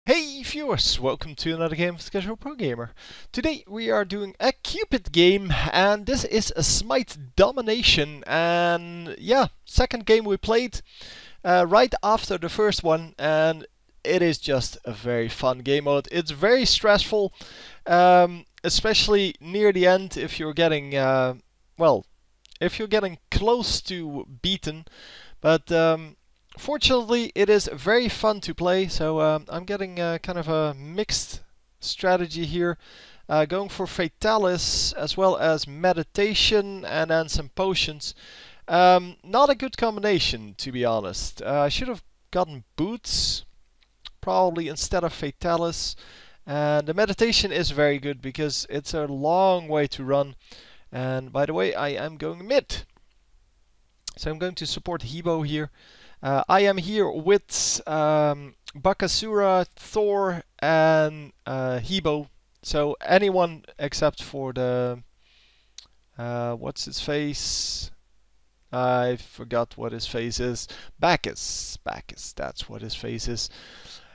Hey viewers, welcome to another game of Casual Pro Gamer. Today we are doing a Cupid game, and this is a Smite Domination, and yeah, second game we played right after the first one, and it is just a very fun game mode. It's very stressful, especially near the end if you're getting, if you're getting close to beaten, but fortunately, it is very fun to play, so I'm getting kind of a mixed strategy here. Going for Fatalis as well as Meditation and then some potions. Not a good combination, to be honest. I should have gotten Boots, probably instead of Fatalis. And the Meditation is very good because it's a long way to run. And by the way, I am going mid. So I'm going to support Hebo here. I am here with Bakasura, Thor, and Hebo. So anyone except for the what's his face? I forgot what his face is. Bacchus. Bacchus. That's what his face is.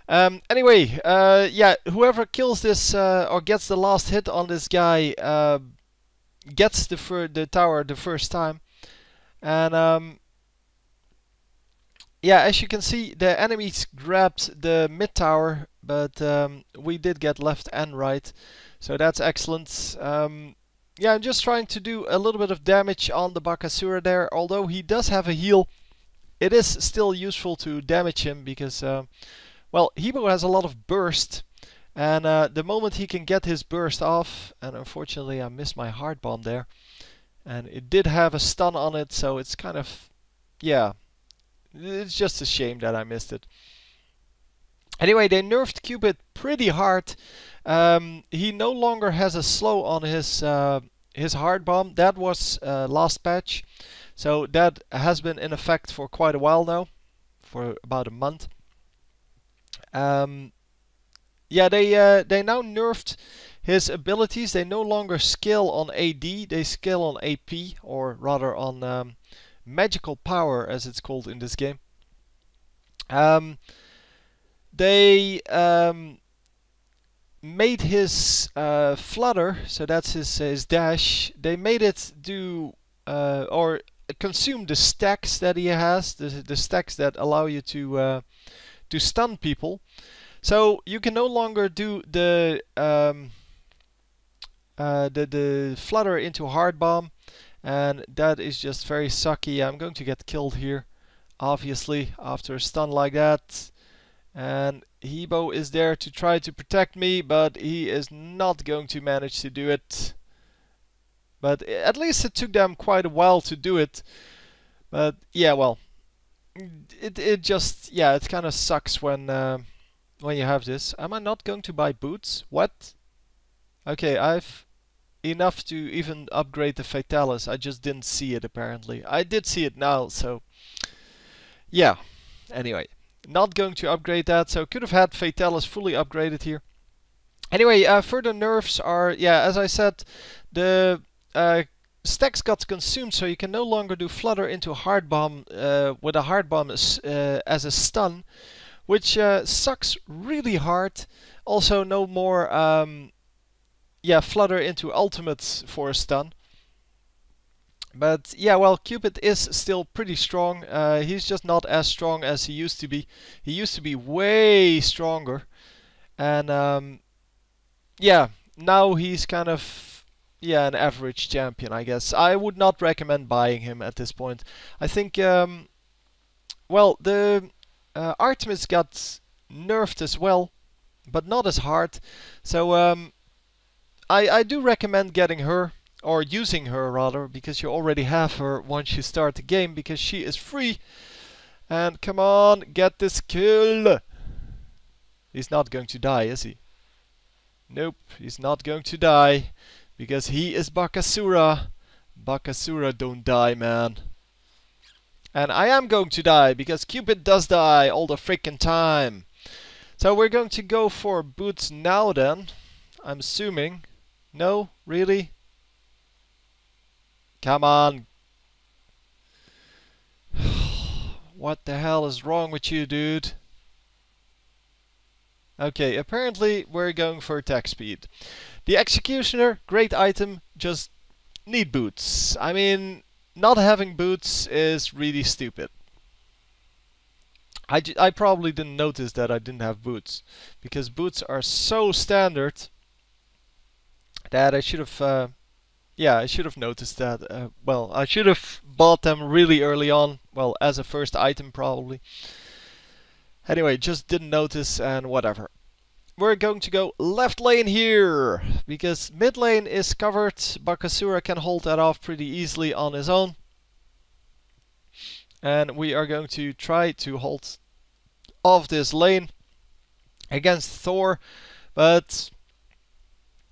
Anyway, yeah. Whoever kills this or gets the last hit on this guy gets the tower the first time, and yeah, as you can see, the enemies grabbed the mid tower, but we did get left and right, so that's excellent. Yeah, I'm just trying to do a little bit of damage on the Bakasura there. Although he does have a heal, it is still useful to damage him because, well, Hebo has a lot of burst, and the moment he can get his burst off, and unfortunately I missed my hard bomb there, and it did have a stun on it, so it's kind of, yeah. It's just a shame that I missed it. Anyway, they nerfed Cupid pretty hard. He no longer has a slow on his hard bomb. That was last patch, so that has been in effect for quite a while now, for about a month. Yeah, they now nerfed his abilities. They no longer scale on AD. They scale on AP, or rather on magical power, as it's called in this game. They made his flutter, so that's his dash. They made it do or consume the stacks that he has, the stacks that allow you to stun people. So you can no longer do the flutter into hard bomb. And that is just very sucky. I'm going to get killed here, obviously, after a stun like that. And Hebo is there to try to protect me, but he is not going to manage to do it. But at least it took them quite a while to do it. But yeah, well, it just, yeah, it kind of sucks when you have this. Am I not going to buy boots? What? Okay, I've enough to even upgrade the Fatalis. I just didn't see it apparently. I did see it now, so yeah. Anyway, not going to upgrade that, so could have had Fatalis fully upgraded here. Anyway, further nerfs are, yeah, as I said, the stacks got consumed, so you can no longer do flutter into hard bomb with a hard bomb as a stun, which sucks really hard. Also, no more yeah, flutter into ultimate for a stun. But yeah, well, Cupid is still pretty strong. He's just not as strong as he used to be. He used to be way stronger. And yeah, now he's kind of, yeah, an average champion, I guess. I would not recommend buying him at this point. I think, well, the Artemis got nerfed as well, but not as hard. So I do recommend getting her, or using her rather, because you already have her once you start the game, because she is free. And come on, get this kill! He's not going to die, is he? Nope, he's not going to die, because he is Bakasura. Bakasura don't die, man. And I am going to die, because Cupid does die all the freaking time. So we're going to go for boots now then, I'm assuming. No? Really? Come on. What the hell is wrong with you, dude? Okay, apparently we're going for attack speed. The Executioner, great item, just need boots. I mean, not having boots is really stupid. I probably didn't notice that I didn't have boots, because boots are so standard that I should have, yeah, I should have noticed that. Well, I should have bought them really early on, well, as a first item probably. Anyway, just didn't notice and whatever. We're going to go left lane here, because mid lane is covered. Bakasura can hold that off pretty easily on his own. And we are going to try to hold off this lane against Thor. But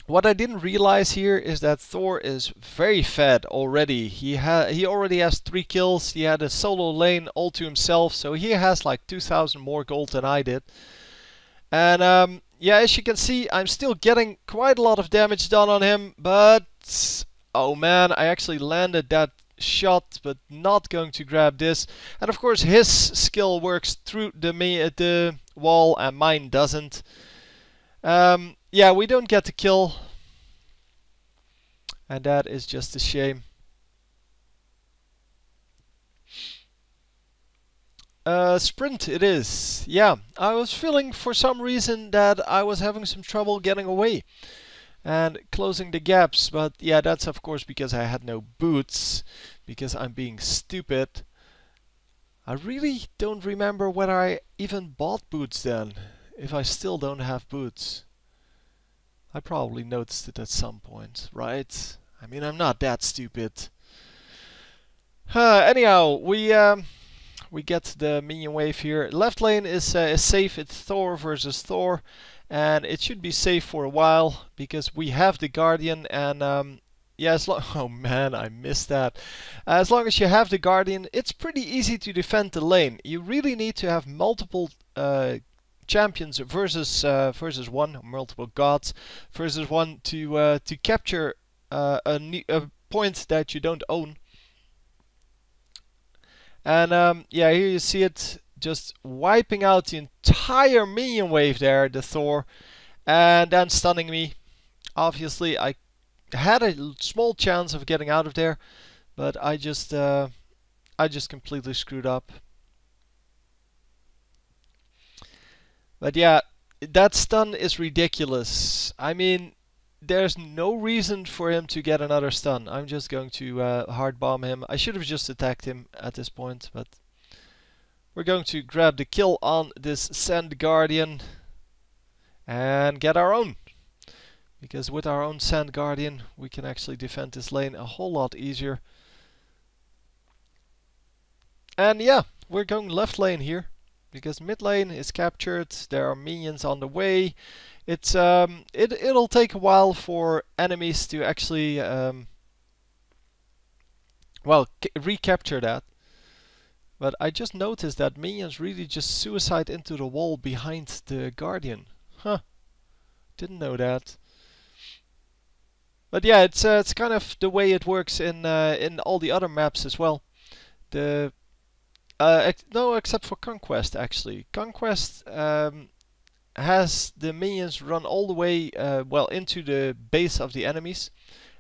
what I didn't realize here is that Thor is very fed already. He already has 3 kills. He had a solo lane all to himself, so he has like 2,000 more gold than I did. And yeah, as you can see, I'm still getting quite a lot of damage done on him, but oh man, I actually landed that shot, but not going to grab this. And of course, his skill works through the wall, and mine doesn't. Yeah, we don't get the kill, and that is just a shame. Sprint it is. Yeah, I was feeling for some reason that I was having some trouble getting away and closing the gaps, but yeah, that's of course because I had no boots, because I'm being stupid. I really don't remember whether I even bought boots then, if I still don't have boots. I probably noticed it at some point, right? I mean, I'm not that stupid. Anyhow, we get the minion wave here. Left lane is safe. It's Thor versus Thor, and it should be safe for a while because we have the Guardian. And yeah, oh man, I missed that. As long as you have the Guardian, it's pretty easy to defend the lane. You really need to have multiple champions versus one, multiple gods versus one to capture a point that you don't own. And yeah, here you see it just wiping out the entire minion wave there, the Thor, and then stunning me. Obviously, I had a small chance of getting out of there, but I just completely screwed up. But yeah, that stun is ridiculous. I mean, there's no reason for him to get another stun. I'm just going to hard bomb him. I should have just attacked him at this point, but we're going to grab the kill on this Sand Guardian and get our own. Because with our own Sand Guardian, we can actually defend this lane a whole lot easier. And yeah, we're going left lane here, because mid lane is captured. There are minions on the way. It'll take a while for enemies to actually well, recapture that. But I just noticed that minions really just suicide into the wall behind the Guardian. Huh. Didn't know that. But yeah, it's kind of the way it works in all the other maps as well. The no, except for Conquest actually. Conquest has the minions run all the way well into the base of the enemies,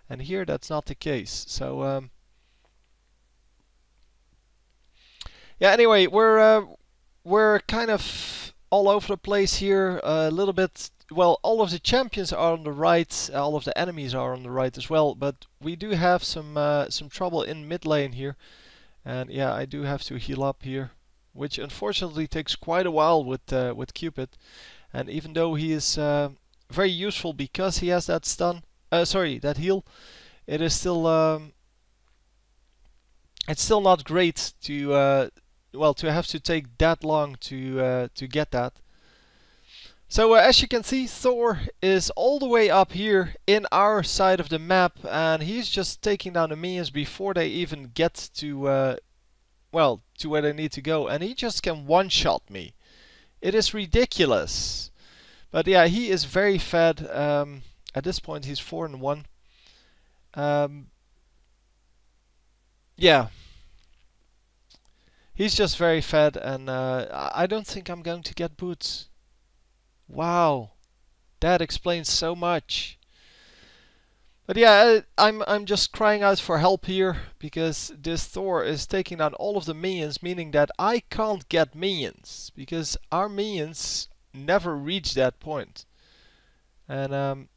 and here that's not the case. So yeah, anyway, we're kind of all over the place here a little bit. Well, all of the champions are on the right, all of the enemies are on the right as well, but we do have some trouble in mid lane here. And yeah, I do have to heal up here, which unfortunately takes quite a while with Cupid. And even though he is very useful because he has that stun, sorry, that heal, it is still it's still not great to well, to have to take that long to get that. So as you can see, Thor is all the way up here in our side of the map, and he's just taking down the minions before they even get to well, to where they need to go, and he just can one-shot me. It is ridiculous. But yeah, he is very fed. At this point, he's 4-1. Yeah, he's just very fed, and I don't think I'm going to get boots. Wow, that explains so much. But yeah, I'm just crying out for help here because this Thor is taking down all of the minions, meaning that I can't get minions because our minions never reach that point. And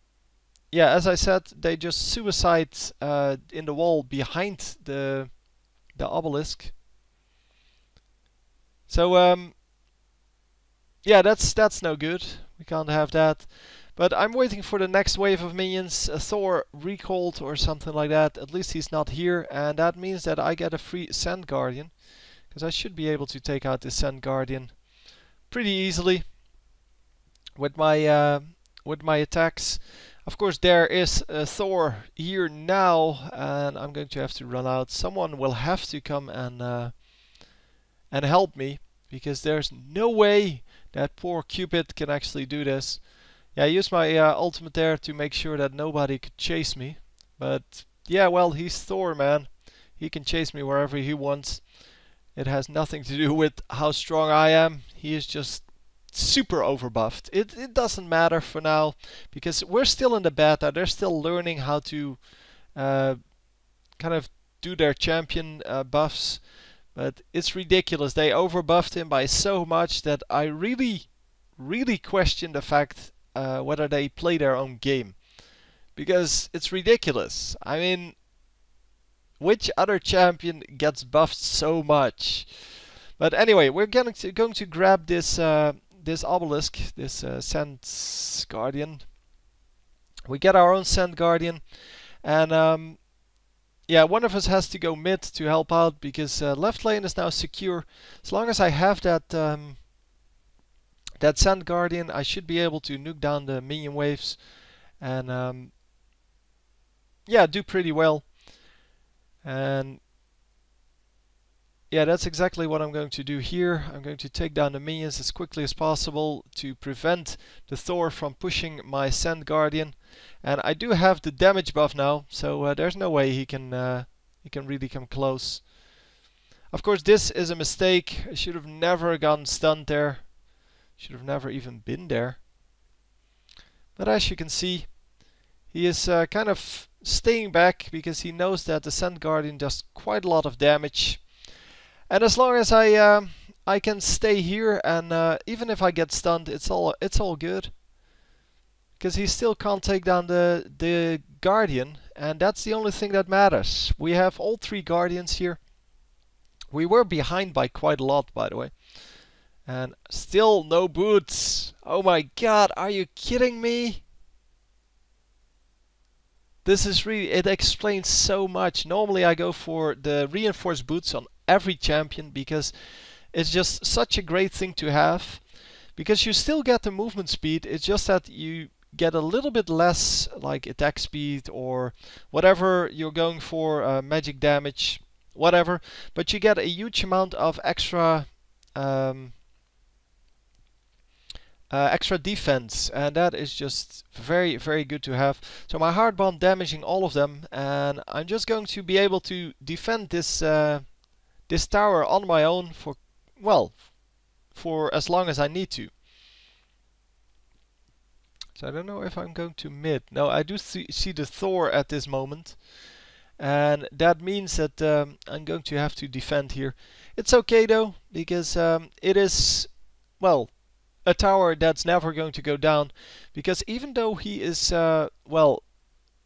yeah, as I said, they just suicide in the wall behind the obelisk. So yeah, that's no good. We can't have that. But I'm waiting for the next wave of minions. Thor recalled or something like that. At least he's not here, and that means that I get a free Sand Guardian, because I should be able to take out this Sand Guardian pretty easily with my attacks. Of course, there is Thor here now, and I'm going to have to run out. Someone will have to come and help me, because there's no way that poor Cupid can actually do this. Yeah, I used my ultimate there to make sure that nobody could chase me. But yeah, well, he's Thor, man. He can chase me wherever he wants. It has nothing to do with how strong I am. He is just super overbuffed. It doesn't matter for now, because we're still in the beta. They're still learning how to kind of do their champion buffs. But it's ridiculous. They overbuffed him by so much that I really question the fact whether they play their own game. Because it's ridiculous. I mean, which other champion gets buffed so much? But anyway, we're going to grab this this obelisk, this Sand Guardian. We get our own Sand Guardian, and yeah, one of us has to go mid to help out, because left lane is now secure. As long as I have that that Sand Guardian, I should be able to nuke down the minion waves and yeah, do pretty well. And yeah, that's exactly what I'm going to do here. I'm going to take down the minions as quickly as possible to prevent the Thor from pushing my Sand Guardian. And I do have the damage buff now, so there's no way he can really come close. Of course, this is a mistake. I should have never gotten stunned there. Should have never even been there. But as you can see, he is kind of staying back because he knows that the Sand Guardian does quite a lot of damage. And as long as I can stay here, and even if I get stunned, it's all good. Because he still can't take down the Guardian, and that's the only thing that matters. We have all three Guardians here. We were behind by quite a lot, by the way. And still no boots. Oh my god, are you kidding me? This is really, it explains so much. Normally I go for the reinforced boots on every champion, because it's just such a great thing to have. Because you still get the movement speed, it's just that you get a little bit less like attack speed or whatever you're going for, magic damage, whatever. But you get a huge amount of extra extra defense, and that is just very good to have. So my hard bomb damaging all of them, and I'm just going to be able to defend this this tower on my own for, well, for as long as I need to. So I don't know if I'm going to mid. No, I do see the Thor at this moment, and that means that I'm going to have to defend here. It's okay though, because it is, well, a tower that's never going to go down, because even though he is well,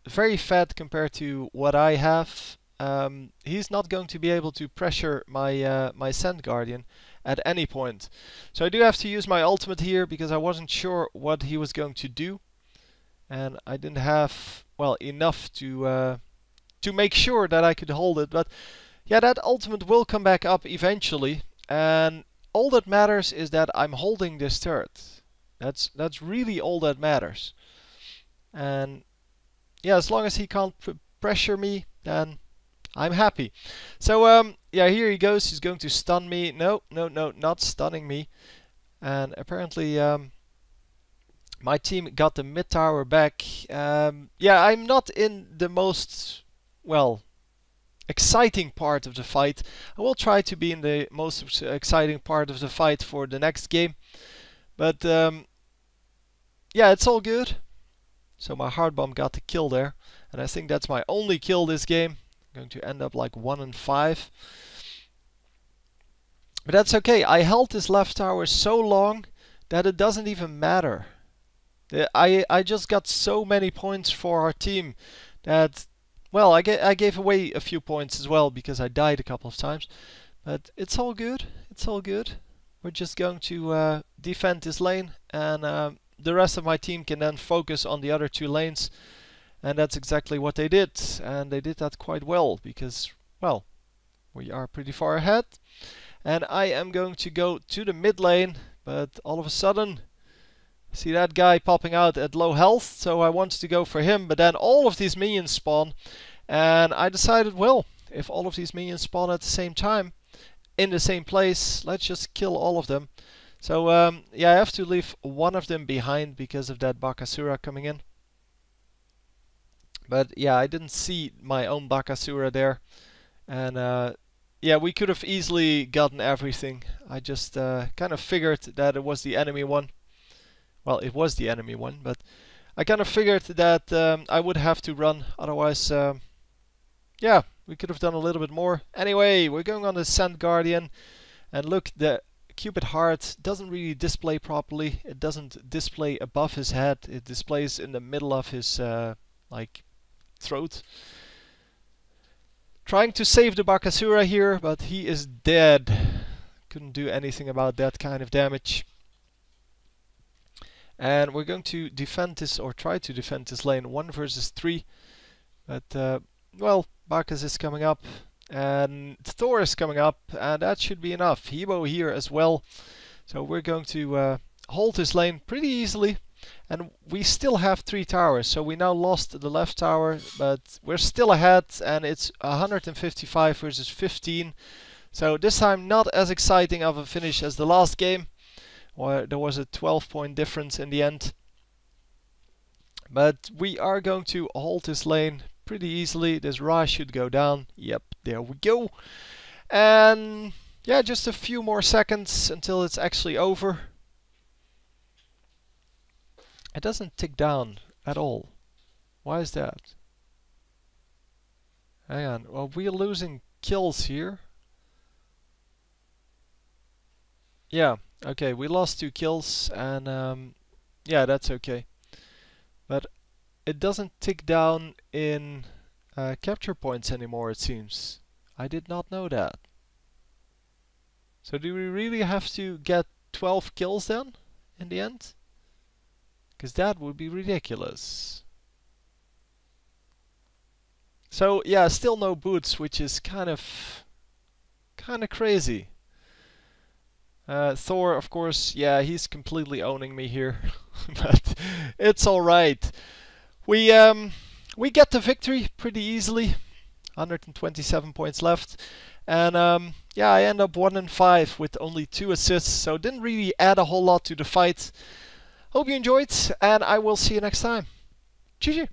very fat compared to what I have, he's not going to be able to pressure my my Sand Guardian at any point. So I do have to use my ultimate here, because I wasn't sure what he was going to do, and I didn't have, well, enough to make sure that I could hold it. But yeah, that ultimate will come back up eventually, and all that matters is that I'm holding this turret. That's really all that matters. And yeah, as long as he can't pressure me, then I'm happy. So yeah, here he goes. He's going to stun me. No, not stunning me. And apparently my team got the mid tower back. Yeah, I'm not in the most, well, exciting part of the fight. I will try to be in the most exciting part of the fight for the next game. But yeah, it's all good. So my hard bomb got the kill there. And I think that's my only kill this game. I'm going to end up like 1-5. But that's okay. I held this left tower so long that it doesn't even matter. I just got so many points for our team that, well, I gave away a few points as well because I died a couple of times. But it's all good. It's all good. We're just going to defend this lane, and the rest of my team can then focus on the other 2 lanes. And that's exactly what they did. And they did that quite well because, well, we are pretty far ahead. And I am going to go to the mid lane, but all of a sudden, see that guy popping out at low health, so I wanted to go for him, but then all of these minions spawn, and I decided, well, if all of these minions spawn at the same time, in the same place, let's just kill all of them. So, yeah, I have to leave one of them behind because of that Bakasura coming in. But yeah, I didn't see my own Bakasura there, and yeah, we could have easily gotten everything. I just kind of figured that it was the enemy one. Well, it was the enemy one, but I kind of figured that I would have to run, otherwise, yeah, we could have done a little bit more. Anyway, we're going on the Sand Guardian, and look, the Cupid heart doesn't really display properly. It doesn't display above his head. It displays in the middle of his, like, throat. Trying to save the Bakasura here, but he is dead. Couldn't do anything about that kind of damage. And we're going to defend this, or try to defend this lane 1 versus 3. But, well, Bakas is coming up, and Thor is coming up, and that should be enough. Hebo here as well. So we're going to hold this lane pretty easily. And we still have 3 towers, so we now lost the left tower, but we're still ahead, and it's 155 versus 15. So this time not as exciting of a finish as the last game, where there was a 12-point difference in the end. But we are going to hold this lane pretty easily. This Ra should go down. Yep, there we go. And yeah, just a few more seconds until it's actually over. It doesn't tick down at all. Why is that? Hang on. Well, we're losing kills here. Yeah, okay, we lost 2 kills, and yeah, that's okay. But it doesn't tick down in capture points anymore, it seems. I did not know that. So do we really have to get 12 kills then, in the end? Because that would be ridiculous. So yeah, still no boots, which is kind of crazy. Thor, of course, yeah, he's completely owning me here, but it's all right. We get the victory pretty easily. 127 points left, and yeah, I end up 1-5 with only 2 assists, so didn't really add a whole lot to the fight. Hope you enjoyed, and I will see you next time. GG.